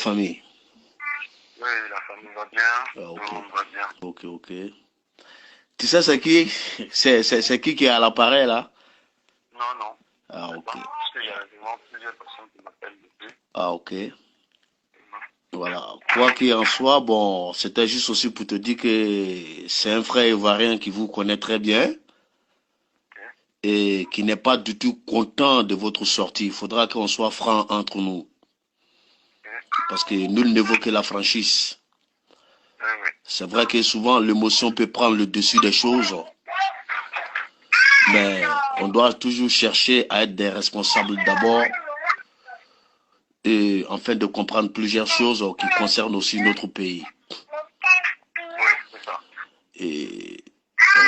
famille? Oui, la famille va bien, Ah, tout ok. le monde va bien. Ok, ok. Tu sais, c'est qui est à l'appareil là? Non, non, Ah, c'est ok. pas. Parce qu'il y a vraiment plusieurs personnes qui m'appellent depuis. Ah, ok. Voilà. Quoi qu'il en soit, bon, c'était juste aussi pour te dire que c'est un frère ivoirien qui vous connaît très bien Ok, et qui n'est pas du tout content de votre sortie. Il faudra qu'on soit franc entre nous. ok. Parce que nul ne vaut que la franchise. Oui, oui. C'est vrai que souvent l'émotion peut prendre le dessus des choses, mais on doit toujours chercher à être des responsables d'abord et afin de comprendre plusieurs choses qui concernent aussi notre pays. Oui, c'est ça. Et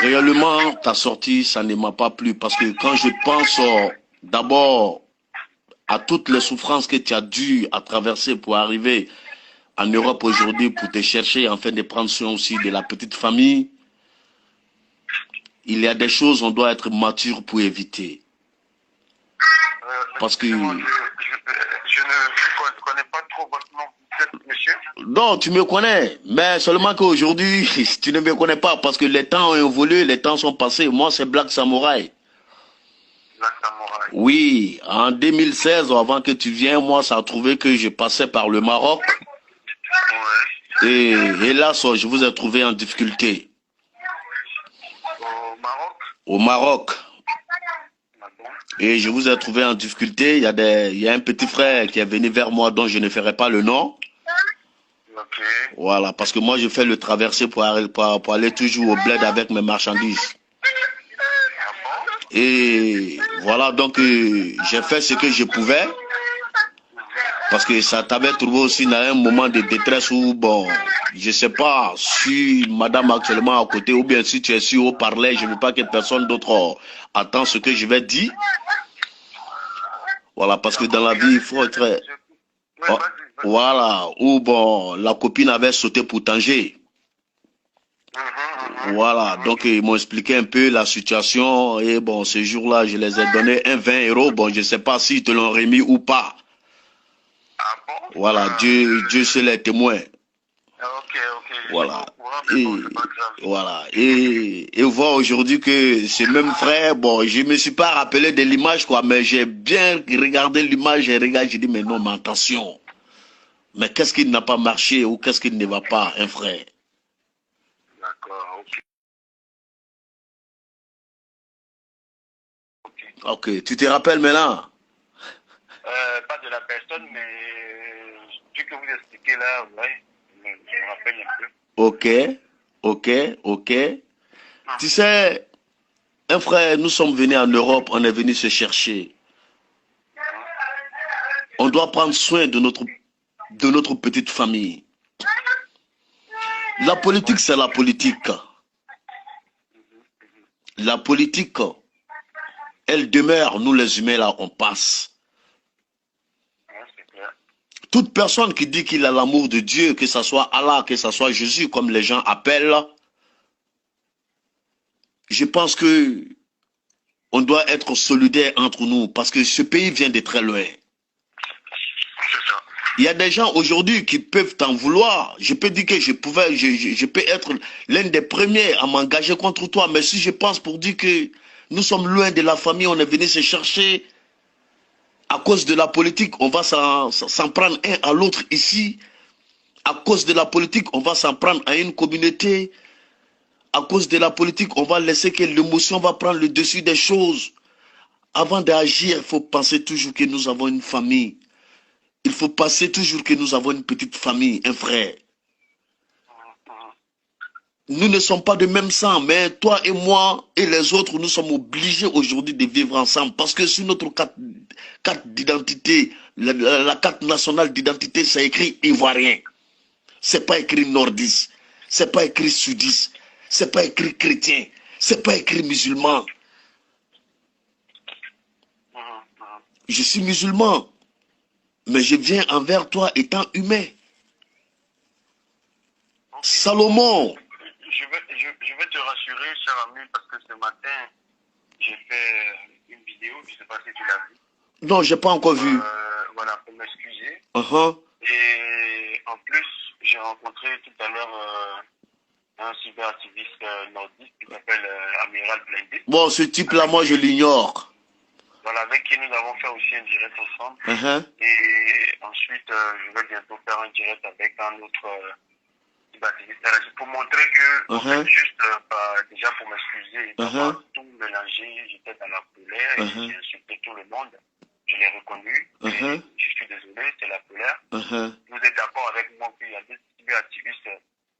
réellement, ta sortie, ça ne m'a pas plu parce que quand je pense d'abord à toutes les souffrances que tu as dû à traverser pour arriver en Europe aujourd'hui pour te chercher afin de prendre soin aussi de la petite famille, il y a des choses on doit être mature pour éviter. Parce que Excusez-moi, je ne connais pas trop votre nom, monsieur. non, tu me connais, mais seulement qu'aujourd'hui, tu ne me connais pas parce que les temps ont évolué, les temps sont passés. Moi, c'est Black Samurai. Black Samurai. Oui, en 2016, avant que tu viennes, moi, ça a trouvé que je passais par le Maroc. Ouais. Et hélas, je vous ai trouvé en difficulté. Au Maroc. Au Maroc. Ah bon? Et je vous ai trouvé en difficulté. Il y a un petit frère qui est venu vers moi dont je ne ferai pas le nom. Ok. Voilà, parce que moi, je fais le traversé pour aller toujours au bled avec mes marchandises. Ah bon? Et voilà, donc j'ai fait ce que je pouvais. Parce que ça t'avait trouvé aussi dans un moment de détresse où, bon, je sais pas si madame actuellement à côté ou bien si tu es sur haut-parleur, je ne veux pas que personne d'autre attend ce que je vais dire. Voilà, parce que dans la vie, il faut être... Ouais, Oh, vas-y, vas-y. voilà, où, bon, la copine avait sauté pour Tanger. Voilà, donc ils m'ont expliqué un peu la situation et bon, ce jour-là, je les ai donné un 20 euros. Bon, je ne sais pas s'ils te l'ont remis ou pas. Ah bon? Voilà, Dieu seul est témoin. Ok, je suis pas Voilà. au courant, mais bon, Et c'est pas grave. voilà. Et voir aujourd'hui que ce même frère, bon, je me suis pas rappelé de l'image, quoi, mais j'ai bien regardé l'image, j'ai dit, mais non, mais attention. Mais qu'est-ce qui n'a pas marché ou qu'est-ce qui ne va pas, un frère? D'accord, ok. Ok, tu te rappelles maintenant? Pas de la personne, mais vu que vous expliquez là, ouais, je me rappelle un peu. Ok, ok, ok. Tu sais, un frère, nous sommes venus en Europe, on est venu se chercher. On doit prendre soin de notre petite famille. La politique, c'est la politique. La politique, elle demeure, nous les humains là, on passe. Ouais, c'est clair. Toute personne qui dit qu'il a l'amour de Dieu, que ce soit Allah, que ce soit Jésus, comme les gens appellent, je pense que on doit être solidaires entre nous parce que ce pays vient de très loin. C'est ça. Il y a des gens aujourd'hui qui peuvent t'en vouloir. Je peux dire que je peux être l'un des premiers à m'engager contre toi, mais si je pense pour dire que nous sommes loin de la famille, on est venu se chercher à cause de la politique, on va s'en prendre un à l'autre ici. À cause de la politique, on va s'en prendre à une communauté. À cause de la politique, on va laisser que l'émotion va prendre le dessus des choses. Avant d'agir, il faut penser toujours que nous avons une famille. Il faut penser toujours que nous avons une petite famille, un frère. Nous ne sommes pas de même sang, mais toi et moi et les autres, nous sommes obligés aujourd'hui de vivre ensemble parce que sur notre carte d'identité, la carte nationale d'identité, c'est écrit ivoirien. C'est pas écrit nordiste, c'est pas écrit sudiste, c'est pas écrit chrétien, c'est pas écrit musulman. Je suis musulman, mais je viens envers toi étant humain. Salomon. Je vais te rassurer, cher ami, parce que ce matin, j'ai fait une vidéo, je ne sais pas si tu l'as vue. Non, j'ai pas encore vu. Voilà, pour m'excuser. Uh-huh. Et j'ai rencontré tout à l'heure un cyberactiviste nordiste qui s'appelle Amiral Blindé. Bon, ce type-là, moi, je l'ignore. Voilà, avec qui nous avons fait aussi un direct ensemble. Uh-huh. Et ensuite, je vais bientôt faire un direct avec un autre cyberactiviste. Pour montrer que, en fait, juste déjà pour m'excuser, d'avoir tout mélangé, j'étais dans la colère et j'ai insulté tout le monde. Je l'ai reconnu. Et je suis désolé, c'est la colère. Vous êtes d'accord avec moi qu'il y a des cyberactivistes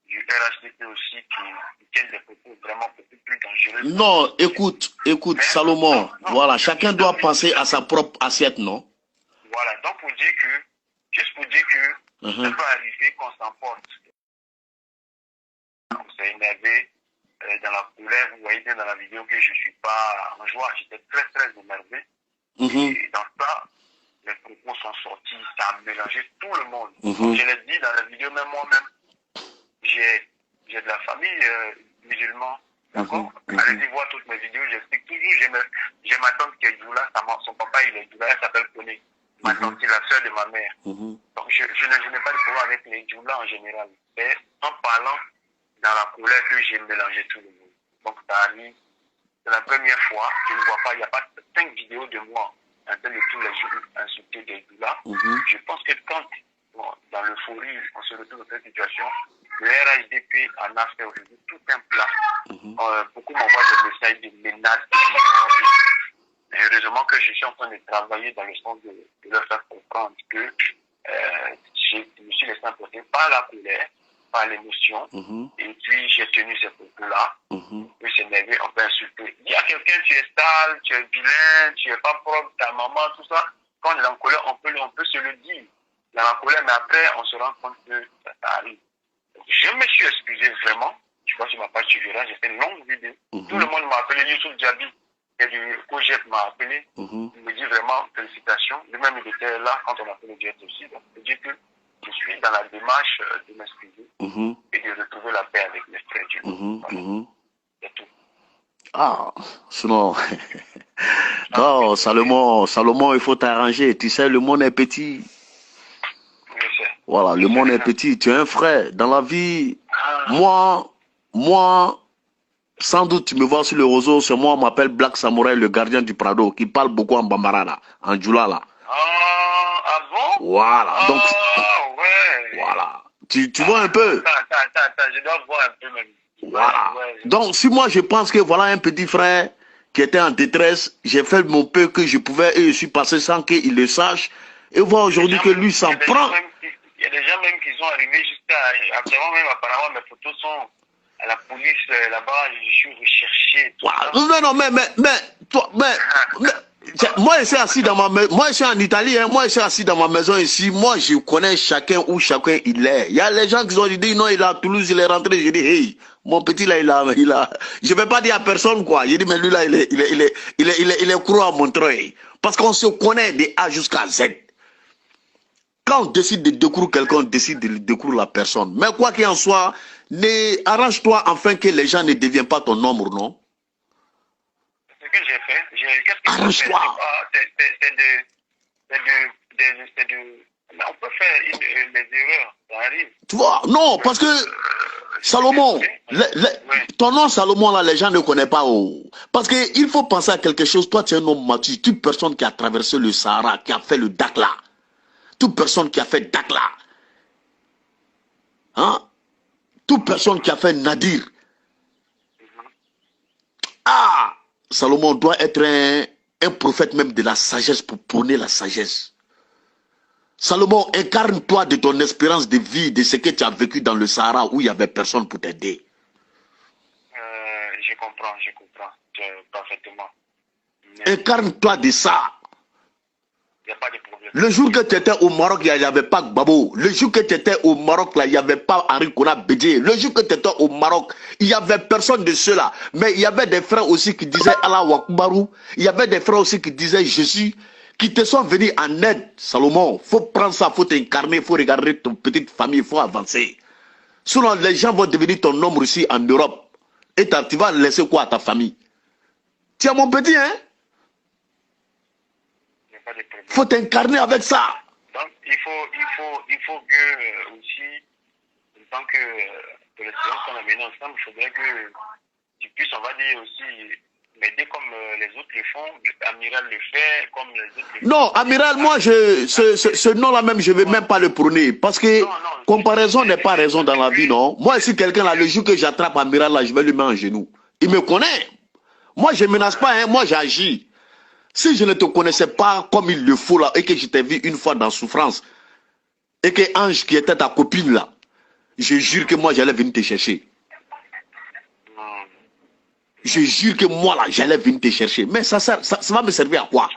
du RHDP aussi qui tiennent des propos vraiment beaucoup plus dangereux. Non, écoute, Mais, Salomon, voilà, chacun doit penser à sa propre assiette, non? Voilà, donc pour dire que, juste pour dire que ça peut arriver qu'on s'emporte. On s'est énervé dans la colère, vous voyez bien dans la vidéo que je ne suis pas en joie, j'étais très très énervé. Et dans ça, les propos sont sortis, ça a mélangé tout le monde. Comme je l'ai dit dans la vidéo, même moi-même, j'ai de la famille musulmane, d'accord. Allez-y voir toutes mes vidéos, j'explique toujours. J'ai ma tante qui est doula, son papa il est doula, elle s'appelle Koné. Ma tante c'est la sœur de ma mère. Donc je n'ai pas de problème avec les doulas en général. Mais en parlant dans la colère que j'ai mélangé tout le monde. Donc ça arrive, c'est la première fois, je ne vois pas, il n'y a pas 5 vidéos de moi en train de tous les jours insulter des doulas. Je pense que quand, dans l'euphorie, on se retrouve dans cette situation, le RHDP en a fait aujourd'hui tout un plat. Beaucoup m'envoient des messages de menaces, et heureusement que je suis en train de travailler dans le sens de leur faire comprendre que je me suis laissé emporter par la colère, par l'émotion, et puis j'ai tenu ces propos-là. Oui, c'est énervé, on peut insulter. Il y a quelqu'un, tu es sale, tu es vilain, tu es pas propre, ta maman, tout ça. Quand on est en colère, on peut se le dire. Dans la colère, mais après, on se rend compte que ça arrive. Je me suis excusé vraiment. Je crois que sur ma page, tu verras, j'ai fait une longue vidéo. Tout le monde m'a appelé, Youssouf Diaby, qui est du COGEP, m'a appelé. Il me dit vraiment félicitations. Lui-même, il était là quand on a fait le direct aussi. Donc, je dis que je suis dans la démarche de m'excuser et de retrouver la paix avec mes frères Dieu. Voilà. C'est tout. Ah, sinon... non, Salomon, il faut t'arranger. Tu sais, le monde est petit. Voilà, le monde est petit. Tu es un frère. Dans la vie, moi, sans doute, tu me vois sur le réseau, c'est moi, on m'appelle Black Samurai, le gardien du Prado, qui parle beaucoup en Bambara, là, en Djoula, là. Ah bon? Voilà, donc... ouais. Voilà. Tu vois un peu? Attends, je dois voir un peu même. Voilà. Donc, si moi, je pense que voilà un petit frère qui était en détresse, j'ai fait mon peu que je pouvais et je suis passé sans qu'il le sache. Et voir aujourd'hui que lui s'en prend. Il y a des gens même qui sont arrivés jusqu'à... Actuellement même, apparemment, mes photos sont à la police là-bas. Je suis recherché. Wow. Non, mais, moi, je suis assis dans ma maison. Moi, je suis en Italie. Hein. Moi, je suis assis dans ma maison ici. Moi, je connais chacun où chacun il est. Il y a les gens qui ont dit non, il est à Toulouse, il est rentré. Je dis, hey, mon petit là, il a. Je vais pas dire à personne quoi. Je dis, mais lui là, il est croix à Montreuil. Parce qu'on se connaît de A jusqu'à Z. Quand on décide de découvrir quelqu'un, on décide de découvrir la personne. Mais quoi qu'il en soit, arrange-toi afin que les gens ne deviennent pas ton ombre, non? C'est ce que j'ai fait. Qu'est-ce que arrange-toi. On peut faire des erreurs, ça arrive. Tu vois, non, parce que Salomon, ton nom Salomon, là, les gens ne connaissent pas. Parce qu'il faut penser à quelque chose. Toi, tu es un homme mature. Toute personne qui a traversé le Sahara, qui a fait le Dakhla. Toute personne qui a fait Dakhla, hein? Toute personne qui a fait Nadir. Ah, Salomon doit être un prophète même de la sagesse pour prôner la sagesse. Salomon, incarne-toi de ton espérance de vie, de ce que tu as vécu dans le Sahara où il n'y avait personne pour t'aider. Je comprends parfaitement. Incarne-toi de ça. Il n'y a pas de problème. Le jour que tu étais au Maroc, il n'y avait pas Gbabo. Le jour que tu étais au Maroc, là, il n'y avait pas Henri Kouna Bédié. Le jour que tu étais au Maroc, il n'y avait personne de cela. Mais il y avait des frères aussi qui disaient Allah Wakbarou. Il y avait des frères aussi qui disaient Jésus, qui te sont venus en aide. Salomon, il faut prendre ça, il faut t'incarner, il faut regarder ton petite famille, il faut avancer. Sinon, les gens vont devenir ton nombre ici en Europe. Et tu vas laisser quoi à ta famille? Tiens, mon petit, hein? Il faut t'incarner avec ça. Donc, il faut que aussi tant que le séance qu'on a mené ensemble, il faudrait que tu puisses, on va dire aussi, m'aider comme les autres le font, Amiral le fait, comme les autres le font. Non, Amiral, moi, ce nom-là même, je ne vais même pas le prôner. Parce que comparaison n'est pas raison dans la vie, non. Moi, si quelqu'un, là, le jour que j'attrape Amiral, là, je vais lui mettre en genou. Il me connaît. Moi, je ne menace pas, hein, moi, j'agis. Si je ne te connaissais pas comme il le faut, là, et que je t'ai vu une fois dans souffrance, et que Ange, qui était ta copine, là, je jure que moi, j'allais venir te chercher. Je jure que moi, là, j'allais venir te chercher. Mais ça va me servir à quoi?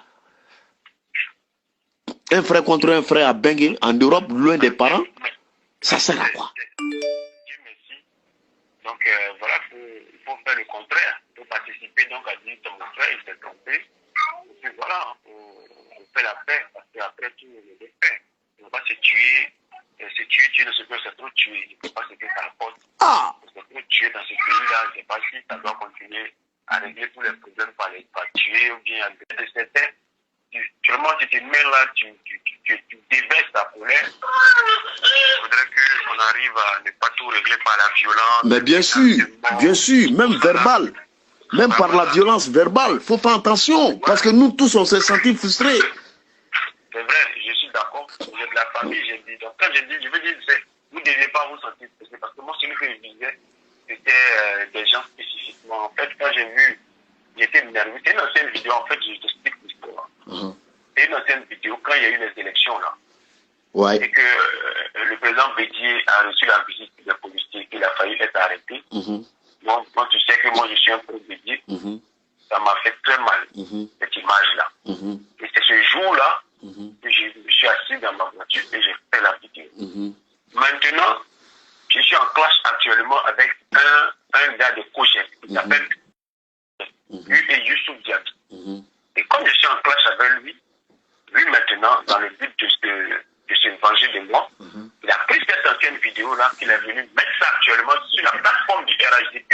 Un frère contre un frère à Bangui, en Europe, loin des parents, ça sert à quoi? Dieu merci. Donc, voilà, il faut faire le contraire. Il faut participer donc à dire ton frère, il s'est trompé. Et puis voilà, on fait la paix, parce qu'après tout, on est fait. On ne va pas se tuer. Tuer ne se peut, c'est trop tuer. Il ne faut pas ce que ça apporte. Ah! C'est trop tuer dans ce pays-là. Je ne sais pas si ça doit continuer à régler tous les problèmes par tuer ou bien à certains. Sûrement, tu te mets là, tu déverses ta colère. Il faudrait qu'on arrive à ne pas tout régler par la violence. Mais bien sûr, même verbal. Même par la violence verbale. Il faut faire attention. Parce que nous tous, on s'est sentis frustrés. C'est vrai, je suis d'accord. J'ai de la famille, j'ai dit. Donc, quand je dis, je veux dire, vous ne devez pas vous sentir frustrés. Parce que moi, celui que je disais, c'était des gens spécifiquement. En fait, quand j'ai vu, j'étais nerveux. C'est une ancienne vidéo, en fait, je t'explique l'histoire. C'est une ancienne vidéo quand il y a eu les élections là. Ouais. Et que le président Bédier a reçu la visite des policiers, qu'il a failli être arrêté. Moi, tu sais que moi je suis un peu Bédier. Ça m'a fait très mal, cette image-là. Et c'est ce jour-là que je me suis assis dans ma voiture et j'ai fait la vidéo. Maintenant, je suis en clash actuellement avec un gars de Kogel qui s'appelle lui et Youssouf Diaby. Et comme je suis en clash avec lui maintenant, dans le but de se venger de moi, il a pris cette ancienne vidéo-là qu'il est venu mettre ça actuellement sur la plateforme du RHDP.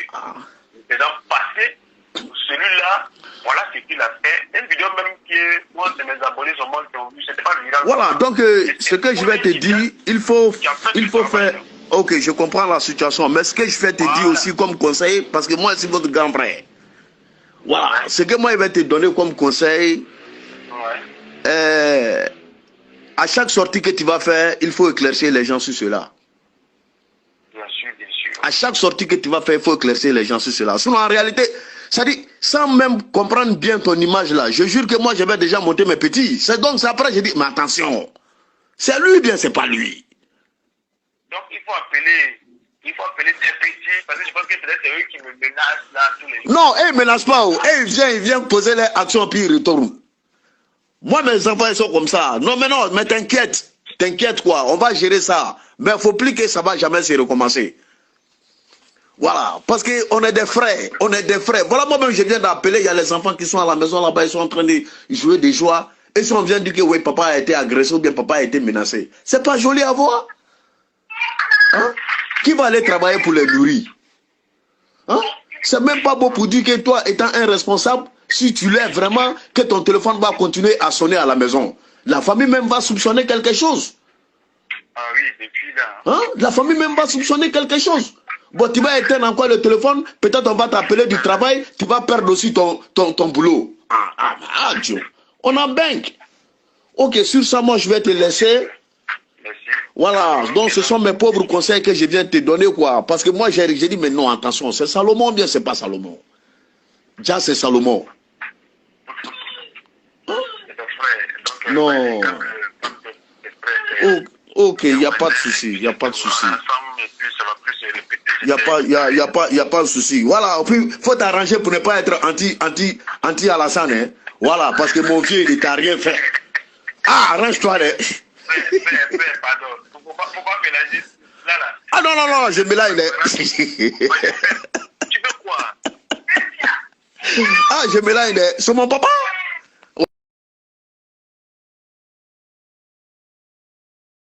Il faisant passer celui-là, voilà ce qu'il a fait. Une vidéo même qui est, moi, c'est mes abonnés sur moi qui ont vu, c'était pas viral. Voilà, donc ce que je vais te dire, il faut faire... Ok, je comprends la situation, mais ce que je vais te dire aussi comme conseil, parce que moi, c'est votre grand frère. Voilà, ce que moi, je vais te donner comme conseil, à chaque sortie que tu vas faire, il faut éclaircir les gens sur cela. Bien sûr, bien sûr. À chaque sortie que tu vas faire, il faut éclaircir les gens sur cela. Sinon, en réalité, ça dit, sans même comprendre bien ton image là, je jure que moi, je vais déjà monter mes petits. C'est donc ça, après, je dis, mais attention, c'est lui ou bien c'est pas lui? Donc, il faut appeler tes petits, parce que je pense que peut-être c'est eux qui me menacent là tous les jours. Non, ils ne menacent pas. Ils viennent poser les actions puis ils retournent. Moi, mes enfants, ils sont comme ça. Non, mais t'inquiète. T'inquiète quoi, on va gérer ça. Mais il ne faut plus que ça ne va jamais se recommencer. Voilà, parce qu'on est des frères. On est des frères. Voilà, moi-même, je viens d'appeler. Il y a les enfants qui sont à la maison là-bas. Ils sont en train de jouer des joies. Et si on vient dire que oui, papa a été agressé ou bien papa a été menacé. C'est pas joli à voir. Hein? Qui va aller travailler pour les nourrir? Hein? C'est même pas beau pour dire que toi, étant un responsable, si tu l'es vraiment, que ton téléphone va continuer à sonner à la maison. La famille même va soupçonner quelque chose. Ah oui, depuis là. Hein? La famille même va soupçonner quelque chose. Bon, tu vas éteindre encore le téléphone, peut-être on va t'appeler du travail, tu vas perdre aussi ton boulot. Dieu. On a banque. Ok, sur ça, moi, je vais te laisser. Merci. Voilà, donc ce sont mes pauvres conseils que je viens de te donner, quoi. Parce que moi, j'ai dit, mais non, attention, c'est Salomon ou bien c'est pas Salomon? Déjà, c'est Salomon. Non. Ok, il n'y a pas de souci, il n'y a pas de souci. Il n'y a pas de souci. Voilà, il faut t'arranger pour ne pas être anti-Alassane. Hein. Voilà, parce que mon vieux, il t'a rien fait. Ah, arrange-toi. Pardon. Pourquoi mélanger là? Ah non, je mélange. Tu veux quoi? Ah, je mélange. C'est mon papa.